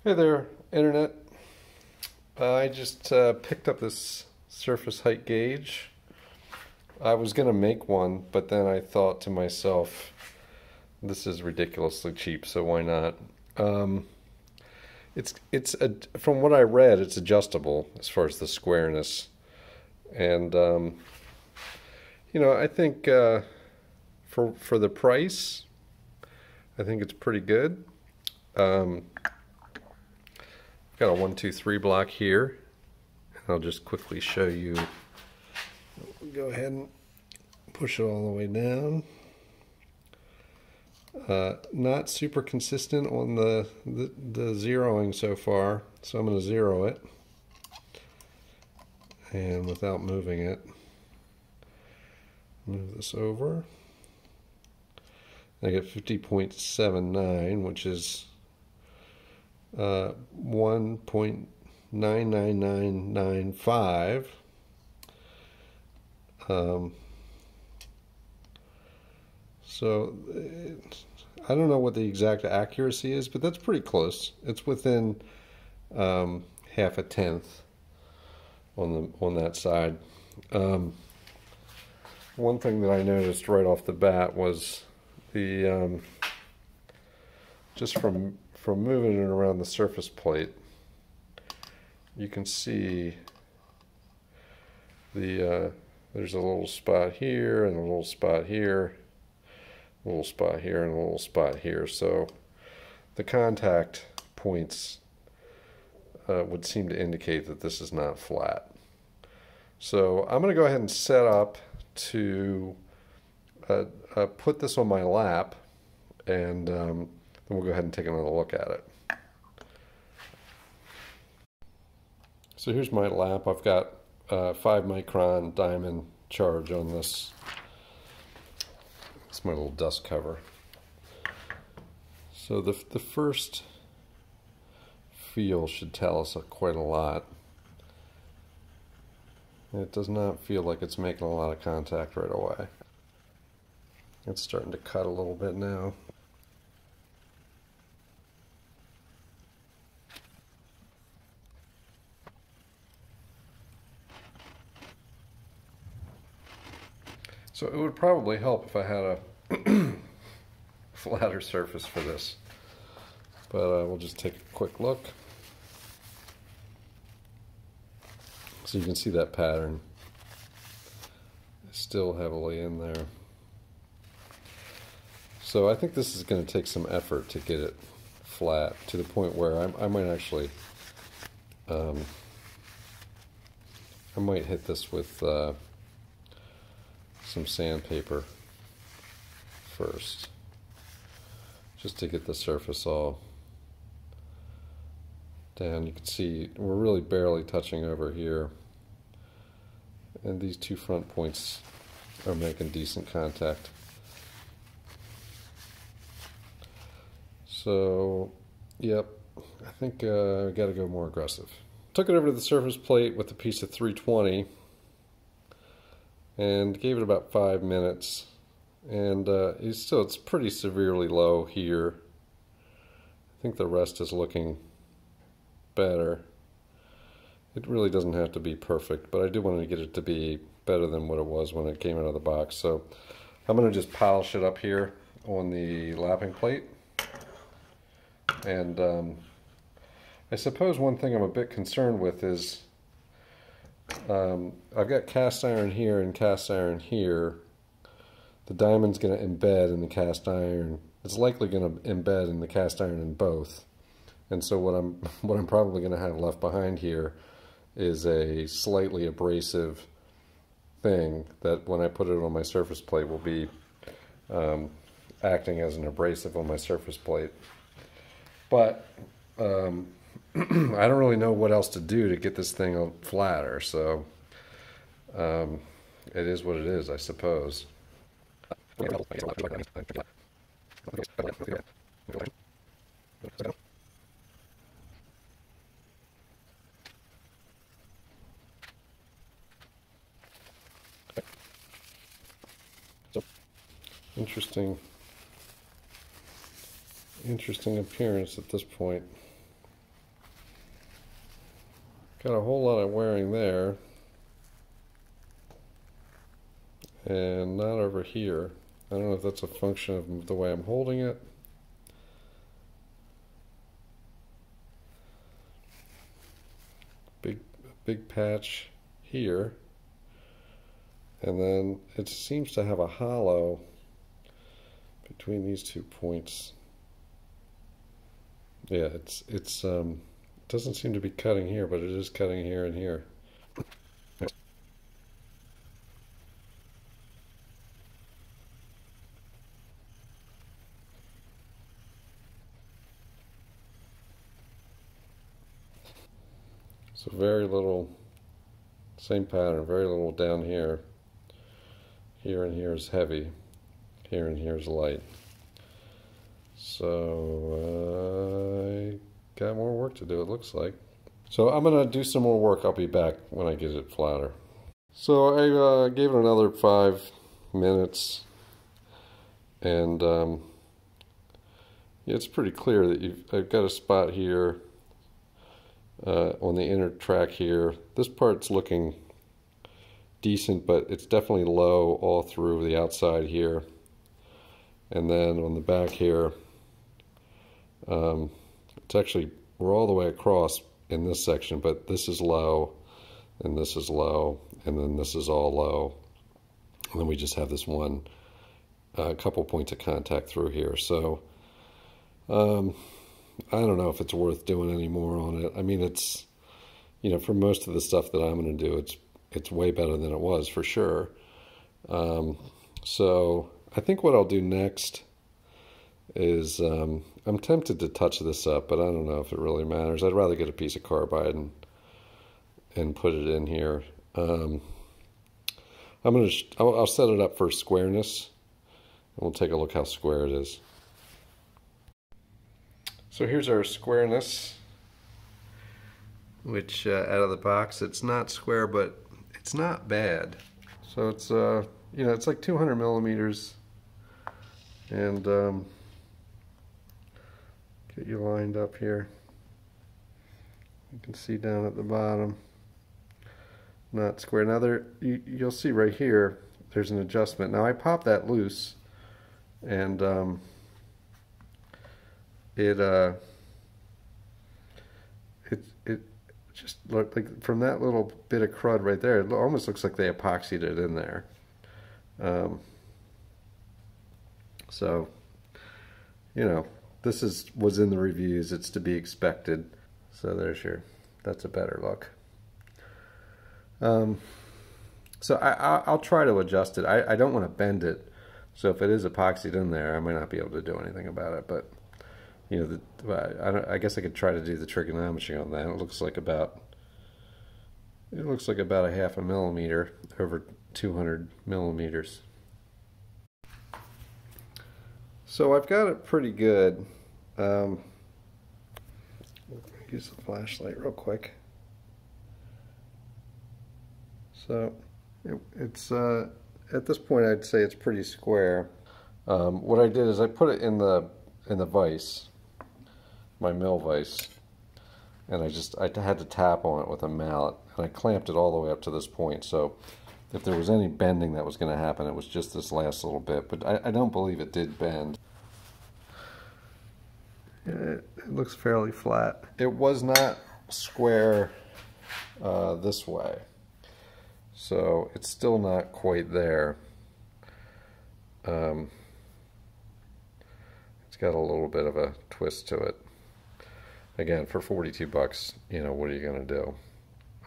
Hey there, Internet. I just picked up this surface height gauge. I was going to make one, but then I thought to myself, this is ridiculously cheap, so why not? From what I read, it's adjustable as far as the squareness. And, I think for the price, I think it's pretty good. Got a 1, 2, 3 block here. I'll just quickly show you. Go ahead and push it all the way down. Not super consistent on the zeroing so far, so I'm going to zero it. And without moving it, move this over. I get 50.79, which is 1.99995. So I don't know what the exact accuracy is, but that's pretty close. It's within half a tenth on that side. One thing that I noticed right off the bat was the just from moving it around the surface plate, you can see there's a little spot here and a little spot here, a little spot here and a little spot here. So the contact points would seem to indicate that this is not flat. So I'm going to go ahead and set up to put this on my lap, and then we'll go ahead and take another look at it. So here's my lap. I've got 5 micron diamond charge on this. It's my little dust cover. So the first feel should tell us quite a lot. It does not feel like it's making a lot of contact right away. It's starting to cut a little bit now. So it would probably help if I had a flatter surface for this, but we'll just take a quick look. So you can see that pattern is still heavily in there. So I think this is going to take some effort to get it flat to the point where I might actually, I might hit this with some sandpaper first, just to get the surface all down. You can see we're really barely touching over here, and these 2 front points are making decent contact. So, yep, I think I got to go more aggressive. Took it over to the surface plate with a piece of 320 and gave it about 5 minutes, and it's pretty severely low here. I think the rest is looking better. It really doesn't have to be perfect, but I do want to get it to be better than what it was when it came out of the box. So I'm going to just polish it up here on the lapping plate. And I suppose one thing I'm a bit concerned with is I've got cast iron here and cast iron here. The diamond's going to embed in the cast iron. It's likely going to embed in the cast iron in both. And so what I'm probably going to have left behind here is a slightly abrasive thing that when I put it on my surface plate will be acting as an abrasive on my surface plate. But I don't really know what else to do to get this thing flatter, so it is what it is, I suppose. Interesting appearance at this point. got a whole lot of wearing there, and not over here. I don't know if that's a function of the way I'm holding it. Big patch here, and then it seems to have a hollow between these 2 points. Yeah, it doesn't seem to be cutting here, but it is cutting here and here. So very little, same pattern, very little down here. Here and here is heavy. Here and here is light. So I got more work to do, it looks like. So I'm going to do some more work. I'll be back when I get it flatter. So I gave it another 5 minutes, and yeah, it's pretty clear that I've got a spot here on the inner track here. This part's looking decent, but it's definitely low all through the outside here. And then on the back here, it's actually, we're all the way across in this section, but this is low, and this is low, and then this is all low. And then we just have this one, couple points of contact through here. So, I don't know if it's worth doing any more on it. I mean, it's, you know, for most of the stuff that I'm going to do, it's way better than it was, for sure. So I think what I'll do next is, I'm tempted to touch this up, but I don't know if it really matters. I'd rather get a piece of carbide and put it in here. I'll set it up for squareness, and we'll take a look how square it is. So here's our squareness, which out of the box, it's not square, but it's not bad. So it's, you know, it's like 200 millimeters, and get you lined up here. You can see down at the bottom, not square. Now you'll see right here, there's an adjustment. Now I popped that loose, and it just looked like, from that little bit of crud right there, it almost looks like they epoxied it in there. So, you know, this was in the reviews, it's to be expected. So that's a better look. So I'll try to adjust it. I don't want to bend it, so if it is epoxied in there, I might not be able to do anything about it, but you know, I guess I could try to do the trigonometry on that. It looks like about a 1/2 millimeter over 200 millimeters. So I've got it pretty good. Use the flashlight real quick. So it's at this point, I'd say it's pretty square. What I did is I put it in the vise, my mill vise, and I had to tap on it with a mallet, and I clamped it all the way up to this point. So if there was any bending that was going to happen, it was just this last little bit, but I don't believe it did bend. It looks fairly flat. It was not square this way, so it's still not quite there. It's got a little bit of a twist to it. Again, for 42 bucks, you know, what are you going to do?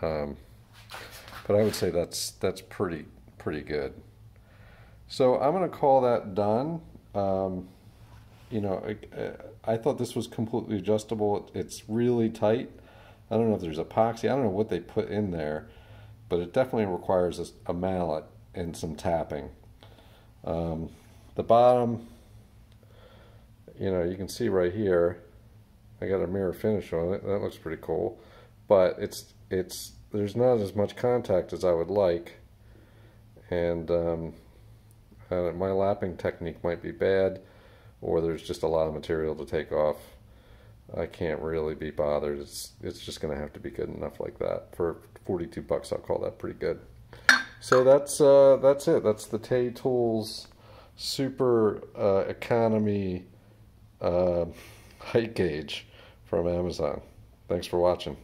But I would say that's pretty good. So I'm going to call that done. You know, I thought this was completely adjustable. It's really tight. I don't know if there's epoxy. I don't know what they put in there, but it definitely requires a mallet and some tapping. The bottom, you know, you can see right here, I got a mirror finish on it. That looks pretty cool, but there's not as much contact as I would like, and my lapping technique might be bad, or there's just a lot of material to take off. I can't really be bothered. It's just going to have to be good enough like that. For 42 bucks, I'll call that pretty good. So that's it. That's the taytools super economy height gauge from Amazon. Thanks for watching.